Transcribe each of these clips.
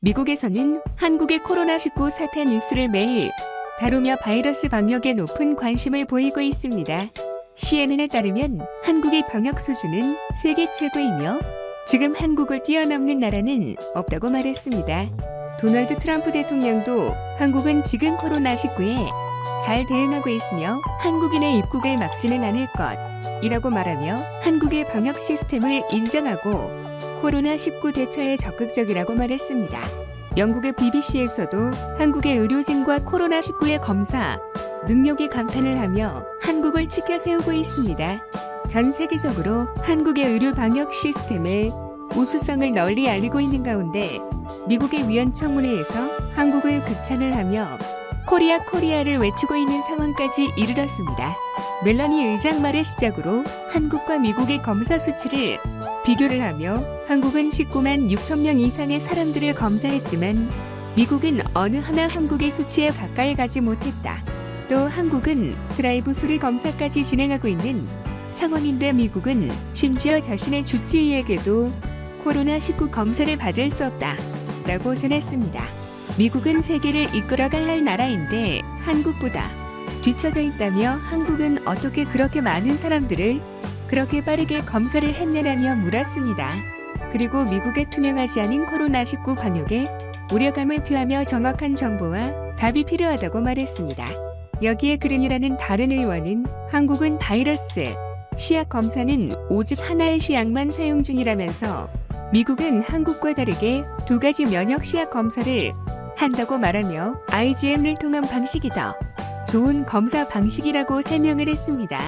미국에서는 한국의 코로나19 사태 뉴스를 매일 다루며 바이러스 방역에 높은 관심을 보이고 있습니다. CNN에 따르면 한국의 방역 수준은 세계 최고이며 지금 한국을 뛰어넘는 나라는 없다고 말했습니다. 도널드 트럼프 대통령도 한국은 지금 코로나19에 잘 대응하고 있으며 한국인의 입국을 막지는 않을 것이라고 말하며 한국의 방역 시스템을 인정하고 코로나19 대처에 적극적이라고 말했습니다. 영국의 BBC에서도 한국의 의료진과 코로나19의 검사 능력에 감탄을 하며 한국을 치켜 세우고 있습니다. 전 세계적으로 한국의 의료 방역 시스템의 우수성을 널리 알리고 있는 가운데 미국의 위원 청문회에서 한국을 극찬을 하며 코리아를 외치고 있는 상황까지 이르렀습니다. 멜러니 의장 말의 시작으로 한국과 미국의 검사 수치를 비교를 하며 한국은 19만 6천 명 이상의 사람들을 검사했지만 미국은 어느 하나 한국의 수치에 가까이 가지 못했다. 또 한국은 드라이브스루 검사까지 진행하고 있는 상황인데 미국은 심지어 자신의 주치의에게도 코로나19 검사를 받을 수 없다 라고 전했습니다. 미국은 세계를 이끌어가야 할 나라인데 한국보다 뒤처져 있다며 한국은 어떻게 그렇게 많은 사람들을 그렇게 빠르게 검사를 했냐라며 물었습니다. 그리고 미국의 투명하지 않은 코로나19 방역에 우려감을 표하며 정확한 정보와 답이 필요하다고 말했습니다. 여기에 그린이라는 다른 의원은 한국은 바이러스 시약 검사는 오직 하나의 시약만 사용 중이라면서 미국은 한국과 다르게 두 가지 면역 시약 검사를 한다고 말하며 IgM을 통한 방식이 더 좋은 검사 방식이라고 설명을 했습니다.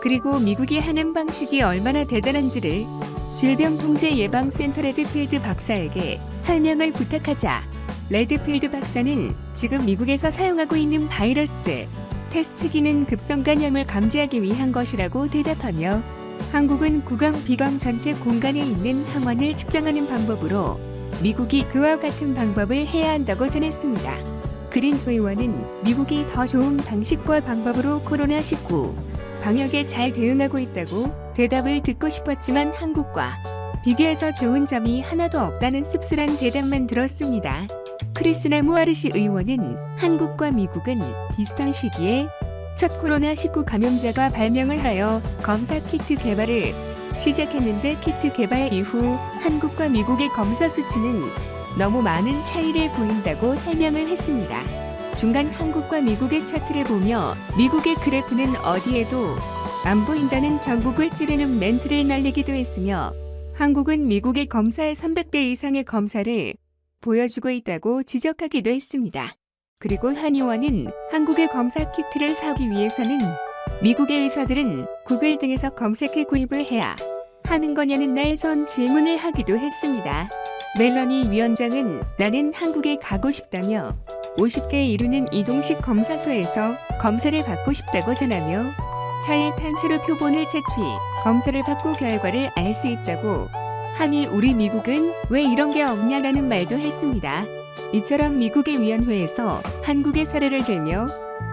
그리고 미국이 하는 방식이 얼마나 대단한지를 질병통제예방센터 레드필드 박사에게 설명을 부탁하자 레드필드 박사는 지금 미국에서 사용하고 있는 바이러스 테스트기는 급성 감염을 감지하기 위한 것이라고 대답하며 한국은 구강 비강 전체 공간에 있는 항원을 측정하는 방법으로 미국이 그와 같은 방법을 해야 한다고 전했습니다. 그린 의원은 미국이 더 좋은 방식과 방법으로 코로나19 방역에 잘 대응하고 있다고 대답을 듣고 싶었지만 한국과 비교해서 좋은 점이 하나도 없다는 씁쓸한 대답만 들었습니다. 크리스나 무아르시 의원은 한국과 미국은 비슷한 시기에 첫 코로나19 감염자가 발명을 하여 검사 키트 개발을 시작했는데 키트 개발 이후 한국과 미국의 검사 수치는 너무 많은 차이를 보인다고 설명을 했습니다. 중간 한국과 미국의 차트를 보며 미국의 그래프는 어디에도 안 보인다는 전국을 찌르는 멘트를 날리기도 했으며 한국은 미국의 검사의 300배 이상의 검사를 보여주고 있다고 지적하기도 했습니다. 그리고 한 의원은 한국의 검사 키트를 사기 위해서는 미국의 의사들은 구글 등에서 검색해 구입을 해야 하는 거냐는 날선 질문을 하기도 했습니다. 멜러니 위원장은 나는 한국에 가고 싶다며 50개에 이르는 이동식 검사소에서 검사를 받고 싶다고 전하며 차에 단체로 표본을 채취 검사를 받고 결과를 알 수 있다고 하니 우리 미국은 왜 이런 게 없냐라는 말도 했습니다. 이처럼 미국의 위원회에서 한국의 사례를 들며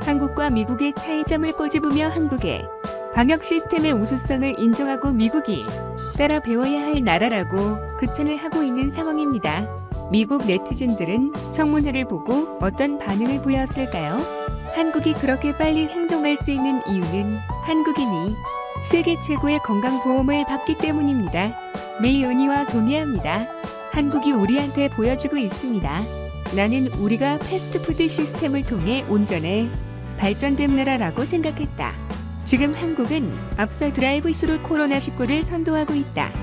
한국과 미국의 차이점을 꼬집으며 한국의 방역 시스템의 우수성을 인정하고 미국이 따라 배워야 할 나라라고 극찬을 하고 있는 상황입니다. 미국 네티즌들은 청문회를 보고 어떤 반응을 보였을까요? 한국이 그렇게 빨리 행동할 수 있는 이유는 한국인이 세계 최고의 건강보험을 받기 때문입니다. 메이은희와 동의합니다. 한국이 우리한테 보여주고 있습니다. 나는 우리가 패스트푸드 시스템을 통해 온전해 발전된 나라라고 생각했다. 지금 한국은 앞서 드라이브스루 코로나19를 선도하고 있다.